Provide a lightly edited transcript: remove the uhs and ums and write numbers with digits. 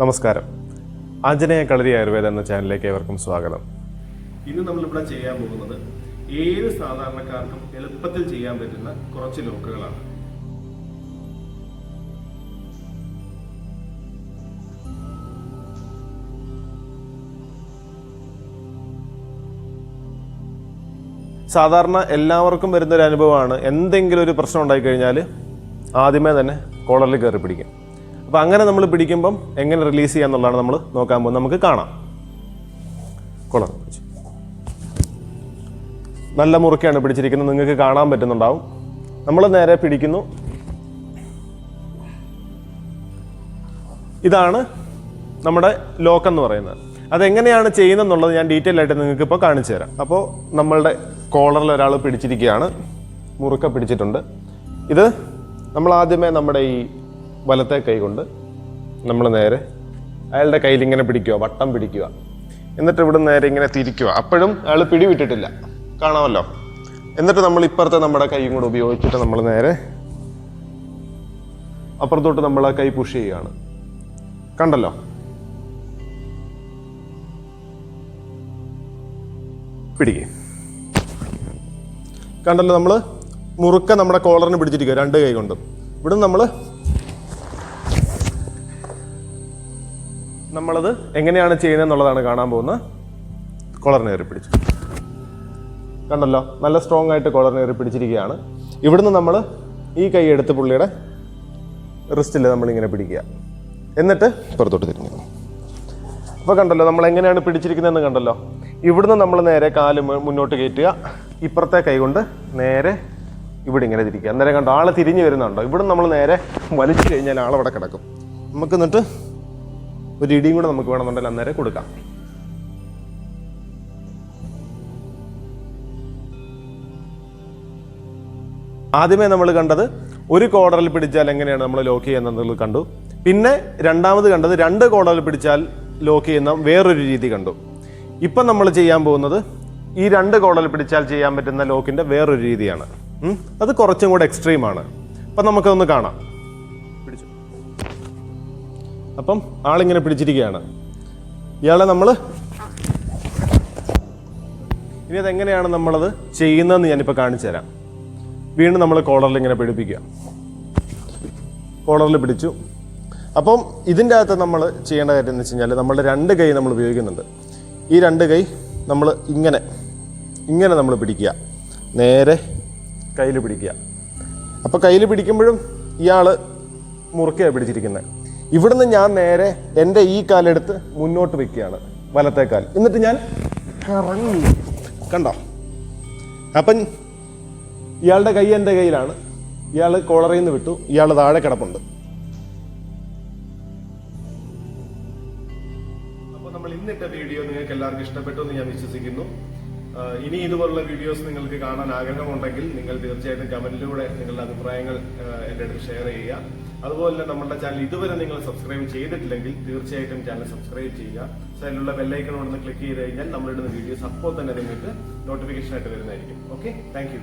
നമസ്കാരം. ആഞ്ജനേയ കളരി ആയുർവേദ എന്ന ചാനലിലേക്ക് ഏവർക്കും സ്വാഗതം. ഇന്ന് നമ്മളിവിടെ ചെയ്യാൻ പോകുന്നത് ഏത് സാധാരണക്കാർക്കും എളുപ്പത്തിൽ ചെയ്യാൻ പറ്റുന്ന കുറച്ച് ലോക്കുകളാണ്. സാധാരണ എല്ലാവർക്കും വരുന്നൊരു അനുഭവമാണ്, എന്തെങ്കിലും ഒരു പ്രശ്നം ഉണ്ടായിക്കഴിഞ്ഞാൽ ആദ്യമേ തന്നെ കോളറിൽ കയറി പിടിക്കും. അപ്പോൾ അങ്ങനെ നമ്മൾ പിടിക്കുമ്പം എങ്ങനെ റിലീസ് ചെയ്യാന്നുള്ളതാണ് നമ്മൾ നോക്കാൻ പോകുന്നത്. നമുക്ക് കാണാം. കോളർ പിടിച്ചു, നല്ല മുറുക്കെയാണ് പിടിച്ചിരിക്കുന്നത്, നിങ്ങൾക്ക് കാണാൻ പറ്റുന്നുണ്ടാവും. നമ്മൾ നേരെ പിടിക്കുന്നു. ഇതാണ് നമ്മുടെ ലോക്ക് എന്ന് പറയുന്നത്. അതെങ്ങനെയാണ് ചെയ്യുന്നതെന്നുള്ളത് ഞാൻ ഡീറ്റെയിൽ ആയിട്ട് നിങ്ങൾക്ക് ഇപ്പോൾ കാണിച്ചു തരാം. അപ്പോൾ നമ്മളുടെ കോളറിൽ ഒരാൾ പിടിച്ചിരിക്കുകയാണ്, മുറുക്ക പിടിച്ചിട്ടുണ്ട്. ഇത് നമ്മൾ ആദ്യമേ നമ്മുടെ ഈ വലത്തെ കൈ കൊണ്ട് നമ്മൾ നേരെ അയാളുടെ കയ്യിൽ ഇങ്ങനെ പിടിക്കുക, വട്ടം പിടിക്കുക. എന്നിട്ട് ഇവിടെ നേരെ ഇങ്ങനെ തിരിക്കുക. അപ്പോഴും അയാൾ പിടിവിട്ടിട്ടില്ല, കാണാമല്ലോ. എന്നിട്ട് നമ്മൾ ഇപ്പുറത്തെ നമ്മുടെ കൈയും കൂടെ ഉപയോഗിച്ചിട്ട് നമ്മൾ നേരെ അപ്പുറത്തോട്ട് നമ്മൾ ആ കൈ പുഷ് ചെയ്യുകയാണ്. കണ്ടല്ലോ, പിടിക്കുക. കണ്ടല്ലോ, നമ്മൾ മുറുക്ക നമ്മുടെ കോളറിന് പിടിച്ചിരിക്കുക രണ്ട് കൈ കൊണ്ടും. ഇവിടെ നമ്മളത് എങ്ങനെയാണ് ചെയ്യുന്നതെന്നുള്ളതാണ് കാണാൻ പോകുന്നത്. കോളറിന് കയറി പിടിച്ചു, കണ്ടല്ലോ, നല്ല സ്ട്രോങ് ആയിട്ട് കോളറിന് കയറി പിടിച്ചിരിക്കുകയാണ്. ഇവിടുന്ന് നമ്മൾ ഈ കൈ എടുത്ത് പുള്ളിയുടെ റിസ്റ്റിൽ നമ്മളിങ്ങനെ പിടിക്കുക, എന്നിട്ട് പുറത്തോട്ട് തിരിഞ്ഞു. അപ്പോൾ കണ്ടല്ലോ നമ്മൾ എങ്ങനെയാണ് പിടിച്ചിരിക്കുന്നതെന്ന് കണ്ടല്ലോ. ഇവിടുന്ന് നമ്മൾ നേരെ കാല് മുന്നോട്ട് കയറ്റുക, ഇപ്പുറത്തെ കൈ കൊണ്ട് നേരെ ഇവിടെ ഇങ്ങനെ തിരിക്കുക. അന്നേരം കണ്ടോ ആൾ തിരിഞ്ഞ് വരുന്നുണ്ടോ. ഇവിടെ നമ്മൾ നേരെ വലിച്ചു കഴിഞ്ഞാൽ ആളവിടെ കിടക്കും. നമുക്ക് എന്നിട്ട് ഒരു ഇടിയും കൂടെ നമുക്ക് വേണമെന്നുണ്ടെങ്കിൽ അന്നേരം കൊടുക്കാം. ആദ്യമേ നമ്മൾ കണ്ടത് ഒരു കോളറിൽ പിടിച്ചാൽ എങ്ങനെയാണ് നമ്മൾ ലോക്ക് ചെയ്യുന്നത് കണ്ടു. പിന്നെ രണ്ടാമത് കണ്ടത് രണ്ട് കോളറിൽ പിടിച്ചാൽ ലോക്ക് ചെയ്യുന്ന വേറൊരു രീതി കണ്ടു. ഇപ്പം നമ്മൾ ചെയ്യാൻ പോകുന്നത് ഈ രണ്ട് കോളറിൽ പിടിച്ചാൽ ചെയ്യാൻ പറ്റുന്ന ലോക്കിൻ്റെ വേറൊരു രീതിയാണ്. അത് കുറച്ചും കൂടെ എക്സ്ട്രീമാണ്. അപ്പം നമുക്കതൊന്ന് കാണാം. പിടിച്ചു. അപ്പം ആളിങ്ങനെ പിടിച്ചിരിക്കുകയാണ്. ഇയാളെ നമ്മൾ ഇനി അതെങ്ങനെയാണ് നമ്മളത് ചെയ്യുന്നതെന്ന് ഞാനിപ്പോൾ കാണിച്ചു തരാം. വീണ്ടും നമ്മൾ കോളറിൽ ഇങ്ങനെ പിടിപ്പിക്കുക. കോളറിൽ പിടിച്ചു. അപ്പം ഇതിൻ്റെ അകത്ത് നമ്മൾ ചെയ്യേണ്ട കാര്യം എന്ന് വെച്ച് കഴിഞ്ഞാൽ നമ്മളുടെ രണ്ട് കൈ നമ്മൾ ഉപയോഗിക്കുന്നുണ്ട്. ഈ രണ്ട് കൈ നമ്മൾ ഇങ്ങനെ നമ്മൾ പിടിക്കുക, നേരെ കയ്യിൽ പിടിക്കുക. അപ്പോൾ കയ്യിൽ പിടിക്കുമ്പോഴും ഇയാൾ മുറുക്കെയാണ് പിടിച്ചിരിക്കുന്നത്. ഇവിടുന്ന് ഞാൻ നേരെ എൻ്റെ ഈ കാലെടുത്ത് മുന്നോട്ട് വയ്ക്കുകയാണ്, വലത്തെ കാൽ. എന്നിട്ട് ഞാൻ ഇറങ്ങി, കണ്ടോ. അപ്പം ഇയാളുടെ കൈ എൻ്റെ കയ്യിലാണ്, ഇയാൾ കോളറിൽ നിന്ന് വിട്ടു, ഇയാൾ താഴെ കിടപ്പുണ്ട്. അപ്പോൾ നമ്മൾ ഇന്നിട്ട വീഡിയോ നിങ്ങൾക്ക് എല്ലാവർക്കും ഇഷ്ടപ്പെട്ടു എന്ന് ഞാൻ വിശ്വസിക്കുന്നു. ഇനി ഇതുപോലുള്ള വീഡിയോസ് നിങ്ങൾക്ക് കാണാൻ ആഗ്രഹമുണ്ടെങ്കിൽ നിങ്ങൾ തീർച്ചയായിട്ടും കമന്റിലൂടെ നിങ്ങളുടെ അഭിപ്രായങ്ങൾ എൻ്റെ അടുത്ത് ഷെയർ ചെയ്യുക. അതുപോലെ തന്നെ നമ്മുടെ ചാനൽ ഇതുവരെ നിങ്ങൾ സബ്സ്ക്രൈബ് ചെയ്തിട്ടില്ലെങ്കിൽ തീർച്ചയായിട്ടും ചാനൽ സബ്സ്ക്രൈബ് ചെയ്യുക. സൈഡിലുള്ള ബെല്ലൈക്കൺ ഒന്ന് ക്ലിക്ക് ചെയ്ത് കഴിഞ്ഞാൽ നമ്മളിടുന്ന വീഡിയോസ് അപ്പോൾ തന്നെ നിങ്ങൾക്ക് നോട്ടിഫിക്കേഷൻ ആയിട്ട് വരുന്നതായിരിക്കും. Okay, thank you.